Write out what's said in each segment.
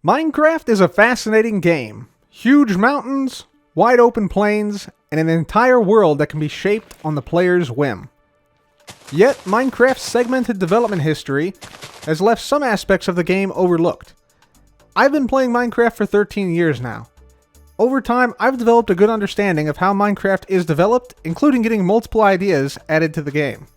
Minecraft is a fascinating game. Huge mountains, wide open plains, and an entire world that can be shaped on the player's whim. Yet, Minecraft's segmented development history has left some aspects of the game overlooked. I've been playing Minecraft for 13 years now. Over time, I've developed a good understanding of how Minecraft is developed, including getting multiple ideas added to the game.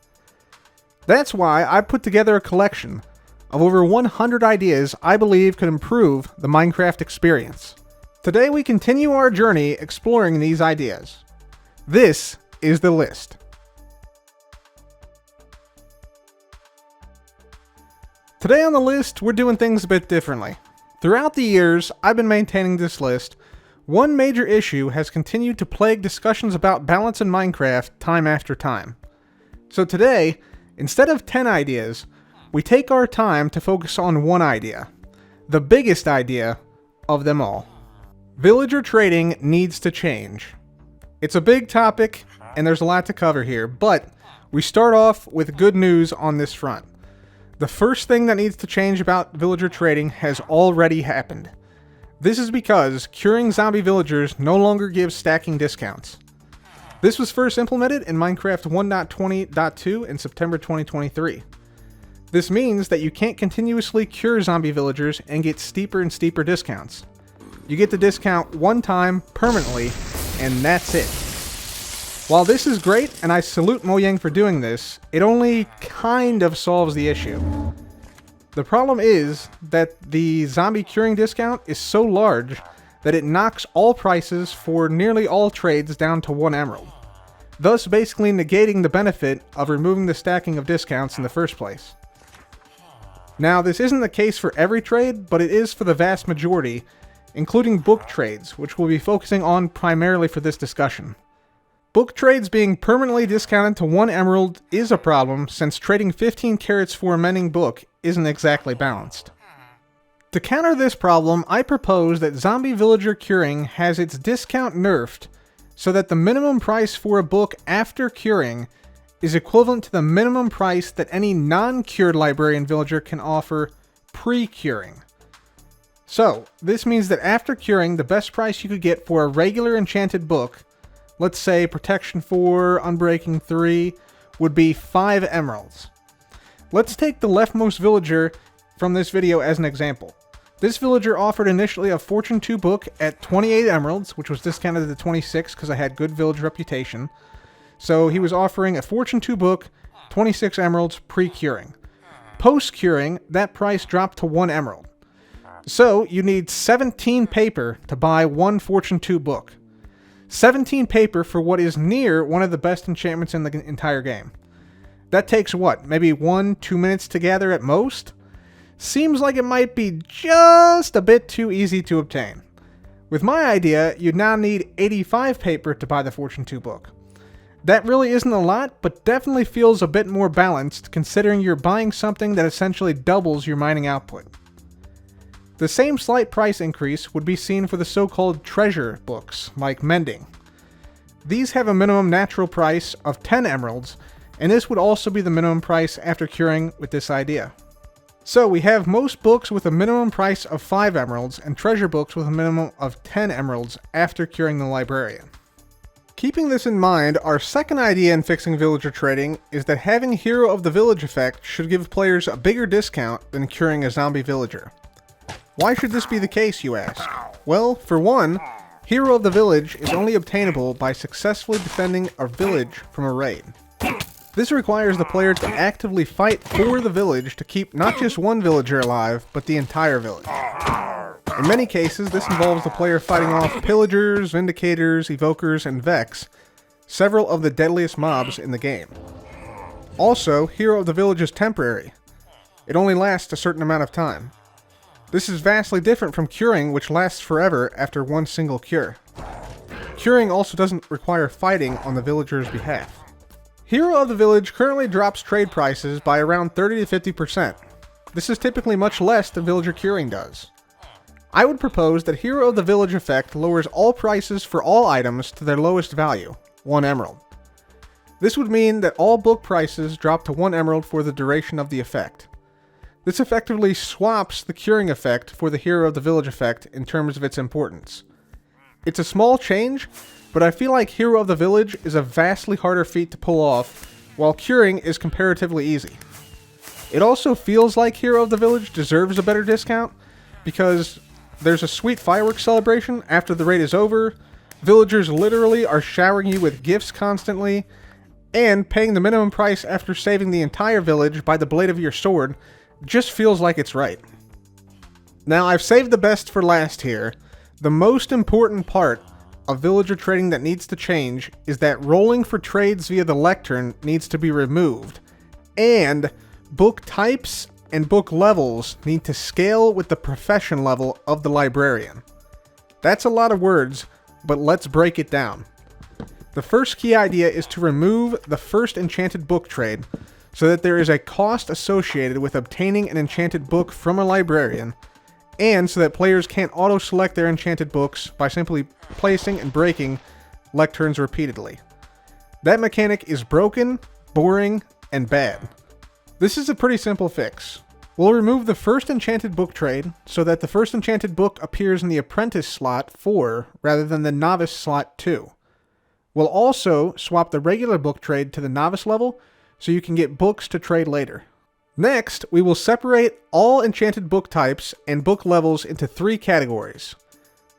That's why I put together a collection of over 100 ideas I believe could improve the Minecraft experience. Today we continue our journey exploring these ideas. This is the list. Today on the list, we're doing things a bit differently. Throughout the years I've been maintaining this list, one major issue has continued to plague discussions about balance in Minecraft time after time. So today, instead of 10 ideas, we take our time to focus on one idea, the biggest idea of them all. Villager trading needs to change. It's a big topic, and there's a lot to cover here, but we start off with good news on this front. The first thing that needs to change about villager trading has already happened. This is because curing zombie villagers no longer gives stacking discounts. This was first implemented in Minecraft 1.20.2 in September 2023. This means that you can't continuously cure zombie villagers and get steeper and steeper discounts. You get the discount one time, permanently, and that's it. While this is great, and I salute Mojang for doing this, it only kind of solves the issue. The problem is that the zombie curing discount is so large that it knocks all prices for nearly all trades down to 1 emerald, thus basically negating the benefit of removing the stacking of discounts in the first place. Now, this isn't the case for every trade, but it is for the vast majority, including book trades, which we'll be focusing on primarily for this discussion. Book trades being permanently discounted to 1 emerald is a problem, since trading 15 carrots for a mending book isn't exactly balanced. To counter this problem, I propose that zombie villager curing has its discount nerfed so that the minimum price for a book after curing is equivalent to the minimum price that any non-cured librarian villager can offer pre-curing. So, this means that after curing, the best price you could get for a regular enchanted book, let's say Protection 4, Unbreaking 3, would be 5 emeralds. Let's take the leftmost villager from this video as an example. This villager offered initially a Fortune 2 book at 28 emeralds, which was discounted to 26 because I had good village reputation. So he was offering a Fortune 2 book, 26 emeralds pre-curing. Post-curing, that price dropped to 1 emerald. So you need 17 paper to buy 1 Fortune 2 book. 17 paper for what is near one of the best enchantments in the entire game. That takes what, maybe 1-2 minutes to gather at most? Seems like it might be just a bit too easy to obtain. With my idea, you'd now need 85 paper to buy the Fortune 2 book. That really isn't a lot, but definitely feels a bit more balanced considering you're buying something that essentially doubles your mining output. The same slight price increase would be seen for the so-called treasure books, like Mending. These have a minimum natural price of 10 emeralds, and this would also be the minimum price after curing with this idea. So we have most books with a minimum price of 5 emeralds, and treasure books with a minimum of 10 emeralds after curing the librarian. Keeping this in mind, our second idea in fixing villager trading is that having Hero of the Village effect should give players a bigger discount than curing a zombie villager. Why should this be the case, you ask? Well, for one, Hero of the Village is only obtainable by successfully defending a village from a raid. This requires the player to actively fight for the village to keep not just one villager alive, but the entire village. In many cases, this involves the player fighting off pillagers, vindicators, evokers, and vex, several of the deadliest mobs in the game. Also, Hero of the Village is temporary. It only lasts a certain amount of time. This is vastly different from curing, which lasts forever after one single cure. Curing also doesn't require fighting on the villager's behalf. Hero of the Village currently drops trade prices by around 30 to 50%. This is typically much less than villager curing does. I would propose that Hero of the Village effect lowers all prices for all items to their lowest value, 1 emerald. This would mean that all book prices drop to 1 emerald for the duration of the effect. This effectively swaps the curing effect for the Hero of the Village effect in terms of its importance. It's a small change, but I feel like Hero of the Village is a vastly harder feat to pull off, while curing is comparatively easy. It also feels like Hero of the Village deserves a better discount, because there's a sweet fireworks celebration after the raid is over, villagers literally are showering you with gifts constantly, and paying the minimum price after saving the entire village by the blade of your sword just feels like it's right. Now, I've saved the best for last here. The most important part of villager trading that needs to change is that rolling for trades via the lectern needs to be removed, and book types and book levels need to scale with the profession level of the librarian. That's a lot of words, but let's break it down. The first key idea is to remove the first enchanted book trade so that there is a cost associated with obtaining an enchanted book from a librarian, and so that players can't auto-select their enchanted books by simply placing and breaking lecterns repeatedly. That mechanic is broken, boring, and bad. This is a pretty simple fix. We'll remove the first enchanted book trade so that the first enchanted book appears in the apprentice slot 4 rather than the novice slot 2. We'll also swap the regular book trade to the novice level so you can get books to trade later. Next, we will separate all enchanted book types and book levels into 3 categories: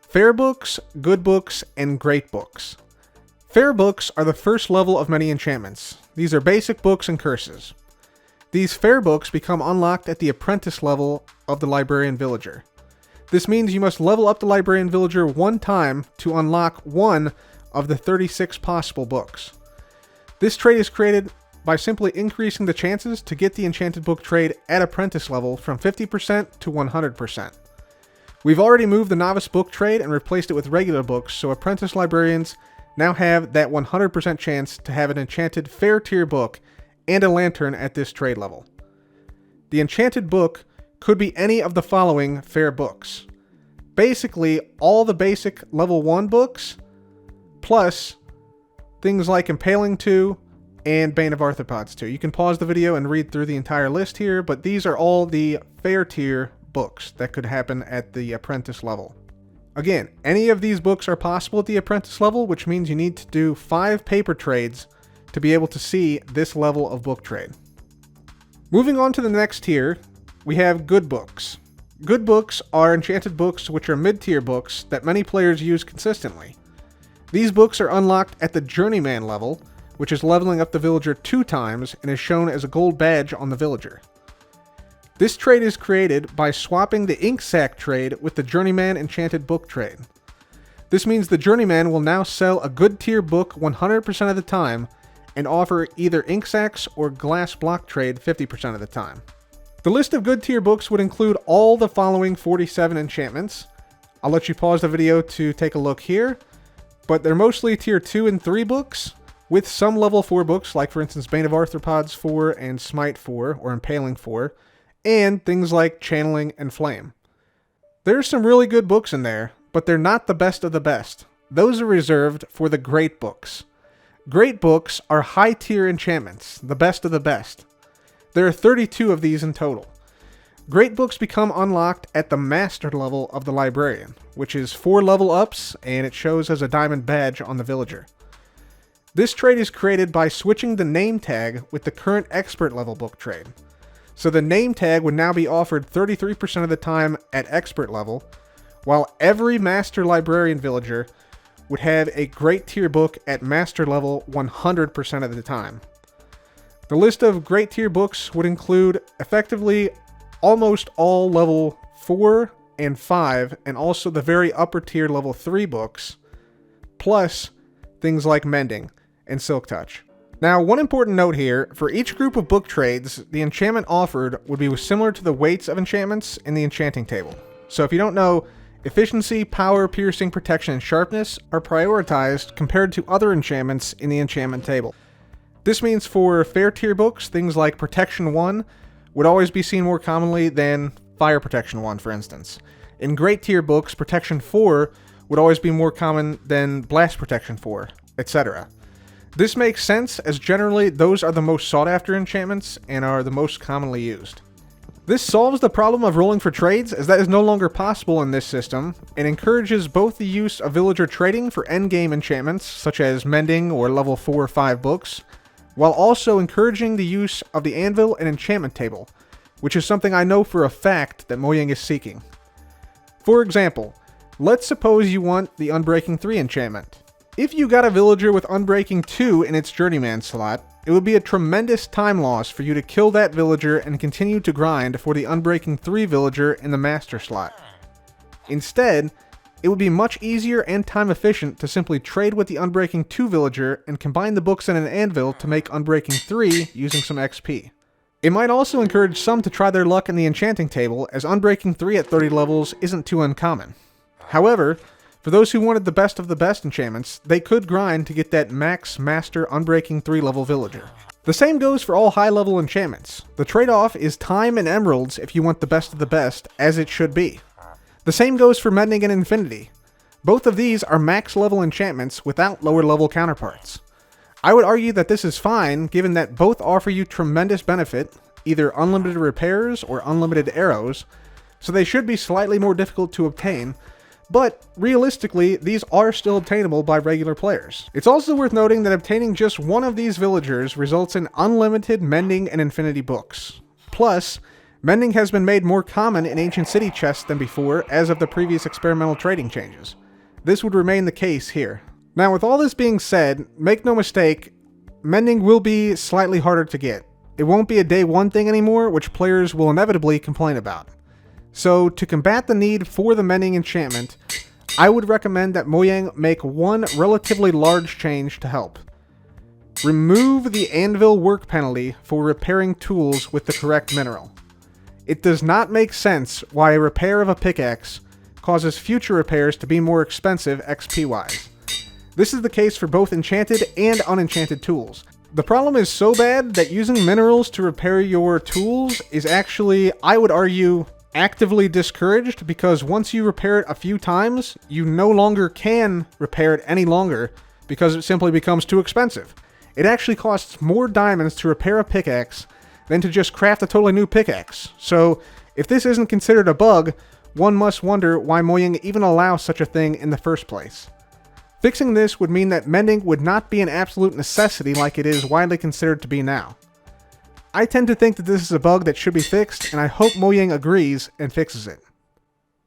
fair books, good books, and great books. Fair books are the first level of many enchantments. These are basic books and curses. These fair books become unlocked at the apprentice level of the librarian villager. This means you must level up the librarian villager 1 time to unlock 1 of the 36 possible books. This trait is created by simply increasing the chances to get the enchanted book trade at apprentice level from 50% to 100%. We've already moved the novice book trade and replaced it with regular books, so apprentice librarians now have that 100% chance to have an enchanted fair tier book and a lantern at this trade level. The enchanted book could be any of the following fair books. Basically, all the basic level 1 books, plus things like Impaling 2 and Bane of Arthropods 2. You can pause the video and read through the entire list here, but these are all the fair tier books that could happen at the apprentice level. Again, any of these books are possible at the apprentice level, which means you need to do 5 paper trades to be able to see this level of book trade. Moving on to the next tier, we have good books. Good books are enchanted books which are mid-tier books that many players use consistently. These books are unlocked at the journeyman level, which is leveling up the villager 2 times and is shown as a gold badge on the villager. This trade is created by swapping the ink sack trade with the journeyman enchanted book trade. This means the journeyman will now sell a good tier book 100% of the time and offer either ink sacks or glass block trade 50% of the time. The list of good tier books would include all the following 47 enchantments. I'll let you pause the video to take a look here, but they're mostly tier 2 and 3 books, with some level 4 books, like for instance Bane of Arthropods 4 and Smite 4, or Impaling 4, and things like Channeling and Flame. There's some really good books in there, but they're not the best of the best. Those are reserved for the great books. Great books are high tier enchantments, the best of the best. There are 32 of these in total. Great books become unlocked at the master level of the librarian, which is 4 level ups, and it shows as a diamond badge on the villager. This trade is created by switching the name tag with the current expert level book trade. So the name tag would now be offered 33% of the time at expert level, while every master librarian villager would have a great tier book at master level 100% of the time. The list of great tier books would include effectively almost all level 4 and 5, and also the very upper tier level 3 books, plus things like Mending and Silk Touch. Now, one important note here, for each group of book trades, the enchantment offered would be similar to the weights of enchantments in the enchanting table. So if you don't know, efficiency, power, piercing, protection, and sharpness are prioritized compared to other enchantments in the enchantment table. This means for fair tier books, things like Protection 1 would always be seen more commonly than Fire Protection 1, for instance. In great tier books, Protection 4 would always be more common than Blast Protection 4, etc. This makes sense, as generally those are the most sought after enchantments and are the most commonly used. This solves the problem of rolling for trades, as that is no longer possible in this system, and encourages both the use of villager trading for endgame enchantments, such as mending or level 4 or 5 books, while also encouraging the use of the Anvil and enchantment table, which is something I know for a fact that Mojang is seeking. For example, let's suppose you want the Unbreaking 3 enchantment. If you got a villager with Unbreaking 2 in its journeyman slot, it would be a tremendous time loss for you to kill that villager and continue to grind for the Unbreaking 3 villager in the master slot. Instead, it would be much easier and time efficient to simply trade with the Unbreaking 2 villager and combine the books in an Anvil to make Unbreaking 3 using some XP. It might also encourage some to try their luck in the Enchanting table, as Unbreaking 3 at 30 levels isn't too uncommon. However, for those who wanted the best of the best enchantments, they could grind to get that max master Unbreaking 3 level villager. The same goes for all high level enchantments. The trade-off is time and emeralds if you want the best of the best, as it should be. The same goes for mending and infinity. Both of these are max level enchantments without lower level counterparts. I would argue that this is fine, given that both offer you tremendous benefit, either unlimited repairs or unlimited arrows, so they should be slightly more difficult to obtain, but realistically, these are still obtainable by regular players. It's also worth noting that obtaining just one of these villagers results in unlimited mending and infinity books. Plus, mending has been made more common in ancient city chests than before as of the previous experimental trading changes. This would remain the case here. Now, with all this being said, make no mistake, mending will be slightly harder to get. It won't be a day one thing anymore, which players will inevitably complain about. So, to combat the need for the mending enchantment, I would recommend that Mojang make one relatively large change to help. Remove the Anvil work penalty for repairing tools with the correct mineral. It does not make sense why a repair of a pickaxe causes future repairs to be more expensive XP-wise. This is the case for both enchanted and unenchanted tools. The problem is so bad that using minerals to repair your tools is actually, I would argue, actively discouraged, because once you repair it a few times, you no longer can repair it any longer because it simply becomes too expensive. It actually costs more diamonds to repair a pickaxe than to just craft a totally new pickaxe. So if this isn't considered a bug, one must wonder why Mojang even allows such a thing in the first place. Fixing this would mean that mending would not be an absolute necessity like it is widely considered to be now. I tend to think that this is a bug that should be fixed, and I hope Mojang agrees and fixes it.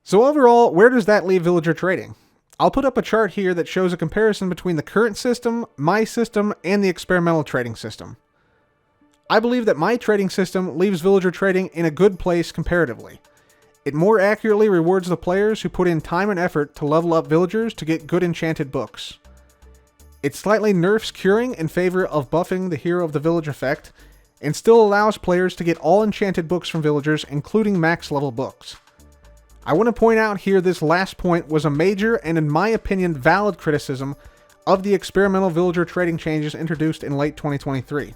So overall, where does that leave villager trading? I'll put up a chart here that shows a comparison between the current system, my system, and the experimental trading system. I believe that my trading system leaves villager trading in a good place comparatively. It more accurately rewards the players who put in time and effort to level up villagers to get good enchanted books. It slightly nerfs curing in favor of buffing the hero of the village effect, and still allows players to get all enchanted books from villagers, including max level books. I want to point out here this last point was a major and, in my opinion, valid criticism of the experimental villager trading changes introduced in late 2023.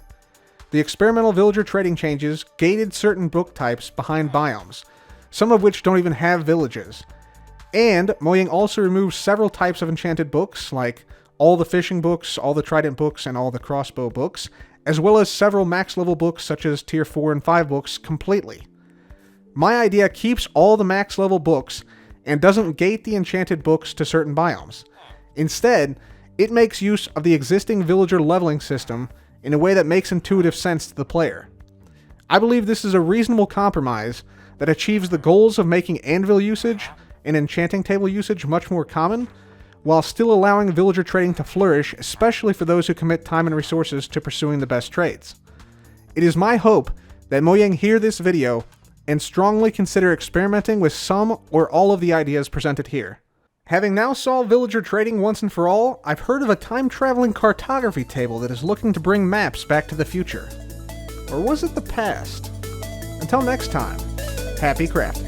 The experimental villager trading changes gated certain book types behind biomes, some of which don't even have villages. And Mojang also removed several types of enchanted books, like all the fishing books, all the trident books, and all the crossbow books, as well as several max level books such as tier 4 and 5 books completely. My idea keeps all the max level books and doesn't gate the enchanted books to certain biomes. Instead, it makes use of the existing villager leveling system in a way that makes intuitive sense to the player. I believe this is a reasonable compromise that achieves the goals of making Anvil usage and enchanting table usage much more common, while still allowing villager trading to flourish, especially for those who commit time and resources to pursuing the best trades. It is my hope that Mojang hear this video and strongly consider experimenting with some or all of the ideas presented here. Having now solved villager trading once and for all, I've heard of a time-traveling cartography table that is looking to bring maps back to the future. Or was it the past? Until next time, happy crafting.